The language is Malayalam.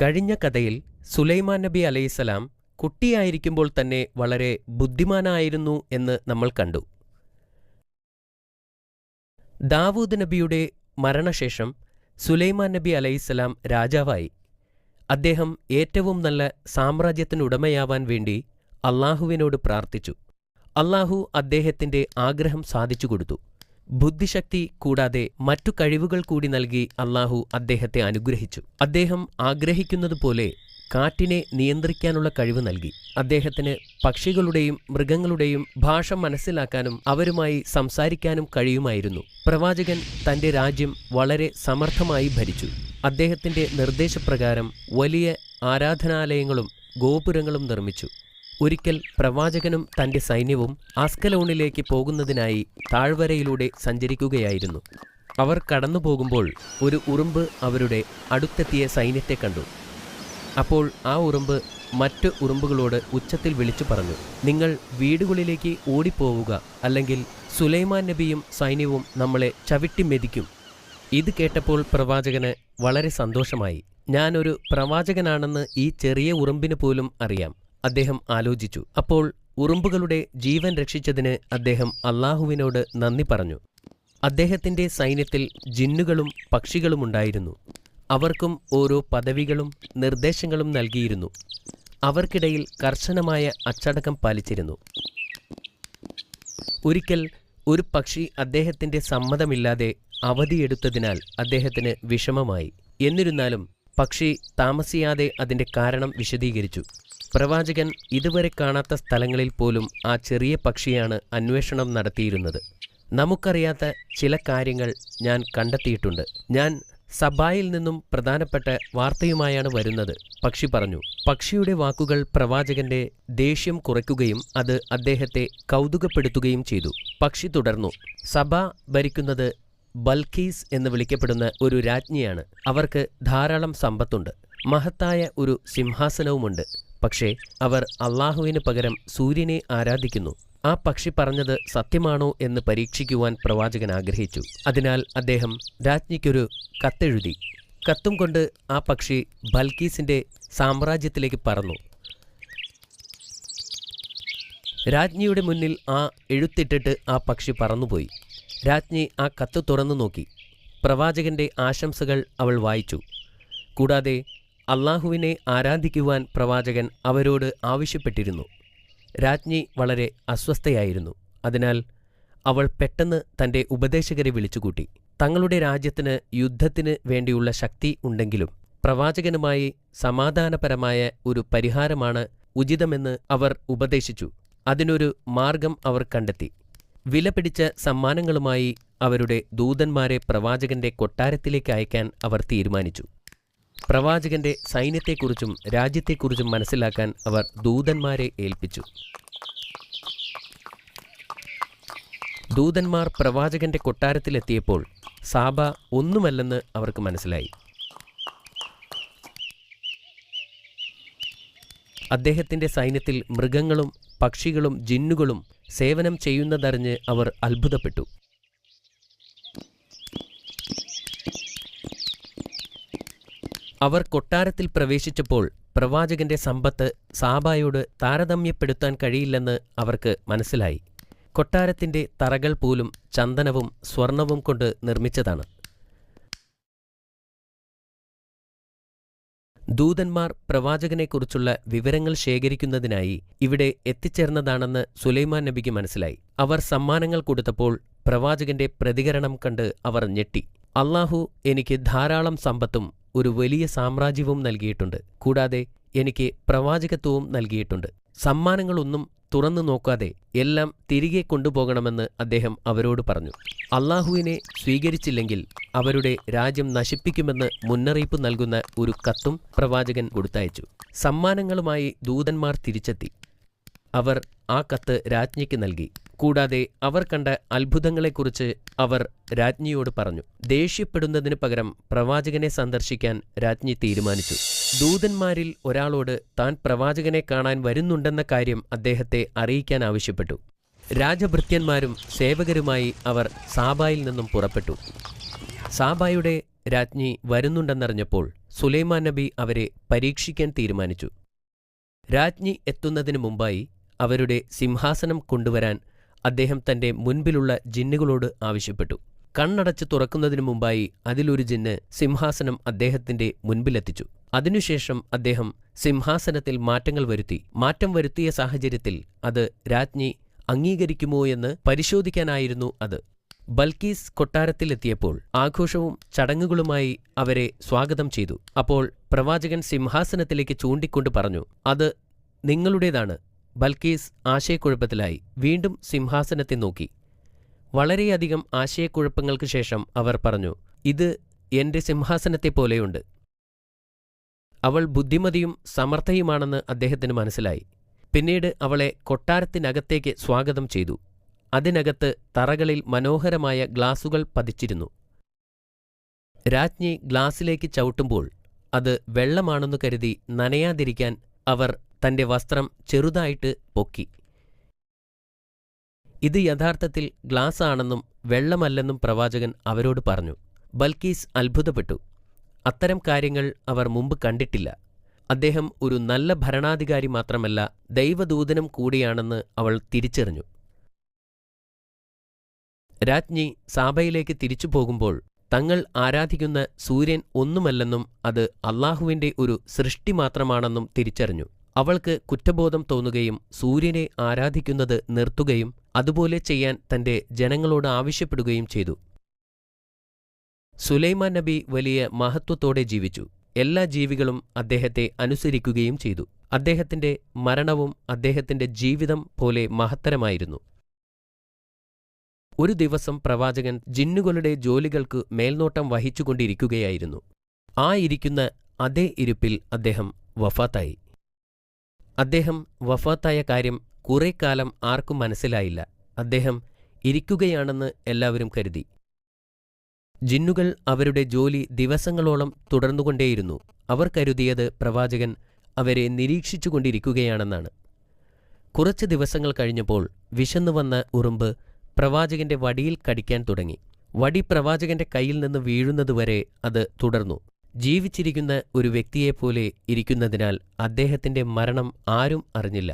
കഴിഞ്ഞ കഥയിൽ സുലൈമാൻ നബി അലൈഹിസ്സലാം കുട്ടിയായിരിക്കുമ്പോൾ തന്നെ വളരെ ബുദ്ധിമാനായിരുന്നു എന്ന് നമ്മൾ കണ്ടു. ദാവൂദ് നബിയുടെ മരണശേഷം സുലൈമാൻ നബി അലൈഹിസ്സലാം രാജാവായി. അദ്ദേഹം ഏറ്റവും നല്ല സാമ്രാജ്യത്തിനുടമയാവാൻ വേണ്ടി അള്ളാഹുവിനോട് പ്രാർത്ഥിച്ചു. അള്ളാഹു അദ്ദേഹത്തിന്റെ ആഗ്രഹം സാധിച്ചുകൊടുത്തു. ബുദ്ധിശക്തി കൂടാതെ മറ്റു കഴിവുകൾ കൂടി നൽകി അള്ളാഹു അദ്ദേഹത്തെ അനുഗ്രഹിച്ചു. അദ്ദേഹം ആഗ്രഹിക്കുന്നതുപോലെ കാറ്റിനെ നിയന്ത്രിക്കാനുള്ള കഴിവ് നൽകി. അദ്ദേഹത്തിന് പക്ഷികളുടെയും മൃഗങ്ങളുടെയും ഭാഷ മനസ്സിലാക്കാനും അവരുമായി സംസാരിക്കാനും കഴിയുമായിരുന്നു. പ്രവാചകൻ തന്റെ രാജ്യം വളരെ സമർത്ഥമായി ഭരിച്ചു. അദ്ദേഹത്തിന്റെ നിർദ്ദേശപ്രകാരം വലിയ ആരാധനാലയങ്ങളും ഗോപുരങ്ങളും നിർമ്മിച്ചു. ഒരിക്കൽ പ്രവാചകനും തന്റെ സൈന്യവും അസ്കലോണിലേക്ക് പോകുന്നതിനായി താഴ്വരയിലൂടെ സഞ്ചരിക്കുകയായിരുന്നു. അവർ കടന്നുപോകുമ്പോൾ ഒരു ഉറുമ്പ് അവരുടെ അടുത്തെത്തിയ സൈന്യത്തെ കണ്ടു. അപ്പോൾ ആ ഉറുമ്പ് മറ്റു ഉറുമ്പുകളോട് ഉച്ചത്തിൽ വിളിച്ചു പറഞ്ഞു, നിങ്ങൾ വീടുകളിലേക്ക് ഓടിപ്പോവുക, അല്ലെങ്കിൽ സുലൈമാൻ നബിയും സൈന്യവും നമ്മളെ ചവിട്ടി മെതിക്കും. ഇത് കേട്ടപ്പോൾ പ്രവാചകന് വളരെ സന്തോഷമായി. ഞാനൊരു പ്രവാചകനാണെന്ന് ഈ ചെറിയ ഉറുമ്പിന് പോലും അറിയാം, അദ്ദേഹം ആലോചിച്ചു. അപ്പോൾ ഉറുമ്പുകളുടെ ജീവൻ രക്ഷിച്ചതിന് അദ്ദേഹം അള്ളാഹുവിനോട് നന്ദി പറഞ്ഞു. അദ്ദേഹത്തിന്റെ സൈന്യത്തിൽ ജിന്നുകളും പക്ഷികളുമുണ്ടായിരുന്നു. അവർക്കും ഓരോ പദവികളും നിർദ്ദേശങ്ങളും നൽകിയിരുന്നു. അവർക്കിടയിൽ കർശനമായ അച്ചടക്കം പാലിച്ചിരുന്നു. ഒരിക്കൽ ഒരു പക്ഷി അദ്ദേഹത്തിന്റെ സമ്മതമില്ലാതെ അവധിയെടുത്തതിനാൽ അദ്ദേഹത്തിന് വിഷമമായി. എന്നിരുന്നാലും പക്ഷി താമസിയാതെ അതിന്റെ കാരണം വിശദീകരിച്ചു. പ്രവാചകൻ ഇതുവരെ കാണാത്ത സ്ഥലങ്ങളിൽ പോലും ആ ചെറിയ പക്ഷിയാണ് അന്വേഷണം നടത്തിയിരുന്നത്. നമുക്കറിയാത്ത ചില കാര്യങ്ങൾ ഞാൻ കണ്ടെത്തിയിട്ടുണ്ട്. ഞാൻ സബായിൽ നിന്നും പ്രധാനപ്പെട്ട വാർത്തയുമായാണ് വരുന്നത്, പക്ഷി പറഞ്ഞു. പക്ഷിയുടെ വാക്കുകൾ പ്രവാചകന്റെ ദേഷ്യം കുറയ്ക്കുകയും അത് അദ്ദേഹത്തെ കൗതുകപ്പെടുത്തുകയും ചെയ്തു. പക്ഷി തുടർന്നു, സബ ഭരിക്കുന്നത് ബൽഖീസ് എന്ന് വിളിക്കപ്പെടുന്ന ഒരു രാജ്ഞിയാണ്. അവർക്ക് ധാരാളം സമ്പത്തുണ്ട്, മഹത്തായ ഒരു സിംഹാസനവുമുണ്ട്. പക്ഷേ അവർ അള്ളാഹുവിന് പകരം സൂര്യനെ ആരാധിക്കുന്നു. ആ പക്ഷി പറഞ്ഞത് സത്യമാണോ എന്ന് പരീക്ഷിക്കുവാൻ പ്രവാചകൻ ആഗ്രഹിച്ചു. അതിനാൽ അദ്ദേഹം രാജ്ഞിക്കൊരു കത്തെഴുതി. കത്തും കൊണ്ട് ആ പക്ഷി ബൽഖീസിന്റെ സാമ്രാജ്യത്തിലേക്ക് പറന്നു. രാജ്ഞിയുടെ മുന്നിൽ ആ എഴുത്തിട്ടിട്ട് ആ പക്ഷി പറന്നുപോയി. രാജ്ഞി ആ കത്ത് തുറന്നു നോക്കി. പ്രവാചകന്റെ ആശംസകൾ അവൾ വായിച്ചു. കൂടാതെ അള്ളാഹുവിനെ ആരാധിക്കുവാൻ പ്രവാചകൻ അവരോട് ആവശ്യപ്പെട്ടിരുന്നു. രാജ്ഞി വളരെ അസ്വസ്ഥയായിരുന്നു. അതിനാൽ അവൾ പെട്ടെന്ന് തന്റെ ഉപദേശകരെ വിളിച്ചുകൂട്ടി. തങ്ങളുടെ രാജ്യത്തിന് യുദ്ധത്തിന് വേണ്ടിയുള്ള ശക്തി ഉണ്ടെങ്കിലും പ്രവാചകനുമായി സമാധാനപരമായ ഒരു പരിഹാരമാണ് ഉചിതമെന്ന് അവർ ഉപദേശിച്ചു. അതിനൊരു മാർഗം അവർ കണ്ടെത്തി. വിലപിടിച്ച സമ്മാനങ്ങളുമായി അവരുടെ ദൂതന്മാരെ പ്രവാചകന്റെ കൊട്ടാരത്തിലേക്ക് അയക്കാൻ അവർ തീരുമാനിച്ചു. പ്രവാചകന്റെ സൈന്യത്തെക്കുറിച്ചും രാജ്യത്തെക്കുറിച്ചും മനസ്സിലാക്കാൻ അവർ ദൂതന്മാരെ ഏൽപ്പിച്ചു. ദൂതന്മാർ പ്രവാചകന്റെ കൊട്ടാരത്തിലെത്തിയപ്പോൾ സാബ ഒന്നുമല്ലെന്ന് അവർക്ക് മനസ്സിലായി. അദ്ദേഹത്തിന്റെ സൈന്യത്തിൽ മൃഗങ്ങളും പക്ഷികളും ജിന്നുകളും സേവനം ചെയ്യുന്നതറിഞ്ഞ് അവർ അത്ഭുതപ്പെട്ടു. അവർ കൊട്ടാരത്തിൽ പ്രവേശിച്ചപ്പോൾ പ്രവാചകന്റെ സമ്പത്ത് സാബായോട് താരതമ്യപ്പെടുത്താൻ കഴിയില്ലെന്ന് അവർക്ക് മനസ്സിലായി. കൊട്ടാരത്തിന്റെ തറകൾ പോലും ചന്ദനവും സ്വർണവും കൊണ്ട് നിർമ്മിച്ചതാണ്. ദൂതന്മാർ പ്രവാചകനെക്കുറിച്ചുള്ള വിവരങ്ങൾ ശേഖരിക്കുന്നതിനായി ഇവിടെ എത്തിച്ചേർന്നതാണെന്ന് സുലൈമാൻ നബിക്ക് മനസ്സിലായി. അവർ സമ്മാനങ്ങൾ കൊടുത്തപ്പോൾ പ്രവാചകന്റെ പ്രതികരണം കണ്ട് അവർ ഞെട്ടി. അള്ളാഹു എനിക്ക് ധാരാളം സമ്പത്തും ഒരു വലിയ സാമ്രാജ്യവും നൽകിയിട്ടുണ്ട്. കൂടാതെ എനിക്ക് പ്രവാചകത്വവും നൽകിയിട്ടുണ്ട്. സമ്മാനങ്ങളൊന്നും തുറന്നു നോക്കാതെ എല്ലാം തിരികെ കൊണ്ടുപോകണമെന്ന് അദ്ദേഹം അവരോട് പറഞ്ഞു. അള്ളാഹുവിനെ സ്വീകരിച്ചില്ലെങ്കിൽ അവരുടെ രാജ്യം നശിപ്പിക്കുമെന്ന് മുന്നറിയിപ്പ് നൽകുന്ന ഒരു കത്തും പ്രവാചകൻ കൊടുത്തയച്ചു. സമ്മാനങ്ങളുമായി ദൂതന്മാർ തിരിച്ചെത്തി. അവർ ആ കത്ത് രാജ്ഞിക്ക് നൽകി. കൂടാതെ അവർ കണ്ട അത്ഭുതങ്ങളെക്കുറിച്ച് അവർ രാജ്ഞിയോട് പറഞ്ഞു. ദേഷ്യപ്പെടുന്നതിന് പകരം പ്രവാചകനെ സന്ദർശിക്കാൻ രാജ്ഞി തീരുമാനിച്ചു. ദൂതന്മാരിൽ ഒരാളോട് താൻ പ്രവാചകനെ കാണാൻ വരുന്നുണ്ടെന്ന കാര്യം അദ്ദേഹത്തെ അറിയിക്കാൻ ആവശ്യപ്പെട്ടു. രാജഭൃത്യന്മാരും സേവകരുമായി അവർ സാബായിൽ നിന്നും പുറപ്പെട്ടു. സാബായുടെ രാജ്ഞി വരുന്നുണ്ടെന്നറിഞ്ഞപ്പോൾ സുലൈമാൻ നബി അവരെ പരീക്ഷിക്കാൻ തീരുമാനിച്ചു. രാജ്ഞി എത്തുന്നതിനു മുമ്പായി അവരുടെ സിംഹാസനം കൊണ്ടുവരാൻ അദ്ദേഹം തന്റെ മുൻപിലുള്ള ജിന്നുകളോട് ആവശ്യപ്പെട്ടു. കണ്ണടച്ച് തുറക്കുന്നതിനു മുമ്പായി അതിലൊരു ജിന്ന് സിംഹാസനം അദ്ദേഹത്തിന്റെ മുൻപിലെത്തിച്ചു. അതിനുശേഷം അദ്ദേഹം സിംഹാസനത്തിൽ മാറ്റങ്ങൾ വരുത്തി. മാറ്റം വരുത്തിയ സാഹചര്യത്തിൽ അത് രാജ്ഞി അംഗീകരിക്കുമോ എന്ന് പരിശോധിക്കാനായിരുന്നു അത്. ബൽക്കീസ് കൊട്ടാരത്തിലെത്തിയപ്പോൾ ആഘോഷവും ചടങ്ങുകളുമായി അവരെ സ്വാഗതം ചെയ്തു. അപ്പോൾ പ്രവാചകൻ സിംഹാസനത്തിലേക്ക് ചൂണ്ടിക്കൊണ്ട് പറഞ്ഞു, അത് നിങ്ങളുടേതാണ്. ബൽക്കീസ് ആശയക്കുഴപ്പത്തിലായി വീണ്ടും സിംഹാസനത്തെ നോക്കി. വളരെയധികം ആശയക്കുഴപ്പങ്ങൾക്ക് ശേഷം അവർ പറഞ്ഞു, ഇത് എന്റെ സിംഹാസനത്തെപ്പോലെയുണ്ട്. അവൾ ബുദ്ധിമതിയും സമർത്ഥയുമാണെന്ന് അദ്ദേഹത്തിന് മനസ്സിലായി. പിന്നീട് അവളെ കൊട്ടാരത്തിനകത്തേക്ക് സ്വാഗതം ചെയ്തു. അതിനകത്ത് തറകളിൽ മനോഹരമായ ഗ്ലാസുകൾ പതിച്ചിരുന്നു. രാജ്ഞി ഗ്ലാസിലേക്ക് ചവിട്ടുമ്പോൾ അത് വെള്ളമാണെന്നു കരുതി നനയാതിരിക്കാൻ അവർ തന്റെ വസ്ത്രം ചെറുതായിട്ട് പൊക്കി. ഇത് യഥാർത്ഥത്തിൽ ഗ്ലാസ് ആണെന്നും വെള്ളമല്ലെന്നും പ്രവാചകൻ അവരോട് പറഞ്ഞു. ബൽക്കീസ് അത്ഭുതപ്പെട്ടു. അത്തരം കാര്യങ്ങൾ അവർ മുമ്പ് കണ്ടിട്ടില്ല. അദ്ദേഹം ഒരു നല്ല ഭരണാധികാരി മാത്രമല്ല, ദൈവദൂതനും കൂടിയാണെന്ന് അവൾ തിരിച്ചറിഞ്ഞു. രാജ്ഞി സാബയിലേക്ക് തിരിച്ചു പോകുമ്പോൾ തങ്ങൾ ആരാധിക്കുന്ന സൂര്യൻ ഒന്നുമല്ലെന്നും അത് അള്ളാഹുവിന്റെ ഒരു സൃഷ്ടി മാത്രമാണെന്നും തിരിച്ചറിഞ്ഞു. അവൾക്ക് കുറ്റബോധം തോന്നുകയും സൂര്യനെ ആരാധിക്കുന്നത് നിർത്തുകയും അതുപോലെ ചെയ്യാൻ തന്റെ ജനങ്ങളോട് ആവശ്യപ്പെടുകയും ചെയ്തു. സുലൈമാൻ നബി വലിയ മഹത്വത്തോടെ ജീവിച്ചു. എല്ലാ ജീവികളും അദ്ദേഹത്തെ അനുസരിക്കുകയും ചെയ്തു. അദ്ദേഹത്തിന്റെ മരണവും അദ്ദേഹത്തിന്റെ ജീവിതം പോലെ മഹത്തരമായിരുന്നു. ഒരു ദിവസം പ്രവാചകൻ ജിന്നുകളുടെ ജോലികൾക്ക് മേൽനോട്ടം വഹിച്ചുകൊണ്ടിരിക്കുകയായിരുന്നു. ആ ഇരിക്കുന്ന അതേ ഇരിപ്പിൽ അദ്ദേഹം വഫാത്തായി. അദ്ദേഹം വഫാത്തായ കാര്യം കുറെ കാലം ആർക്കും മനസ്സിലായില്ല. അദ്ദേഹം ഇരിക്കുകയാണെന്ന് എല്ലാവരും കരുതി. ജിന്നുകൾ അവരുടെ ജോലി ദിവസങ്ങളോളം തുടർന്നുകൊണ്ടേയിരുന്നു. അവർ കരുതിയത് പ്രവാചകൻ അവരെ നിരീക്ഷിച്ചുകൊണ്ടിരിക്കുകയാണെന്നാണ്. കുറച്ച് ദിവസങ്ങൾ കഴിഞ്ഞപ്പോൾ വിശന്നു വന്ന ഉറുമ്പ് പ്രവാചകന്റെ വടിയിൽ കടിക്കാൻ തുടങ്ങി. വടി പ്രവാചകന്റെ കയ്യിൽ നിന്ന് വീഴുന്നതുവരെ അത് തുടർന്നു. ജീവിച്ചിരിക്കുന്ന ഒരു വ്യക്തിയെപ്പോലെ ഇരിക്കുന്നതിനാൽ അദ്ദേഹത്തിന്റെ മരണം ആരും അറിഞ്ഞില്ല.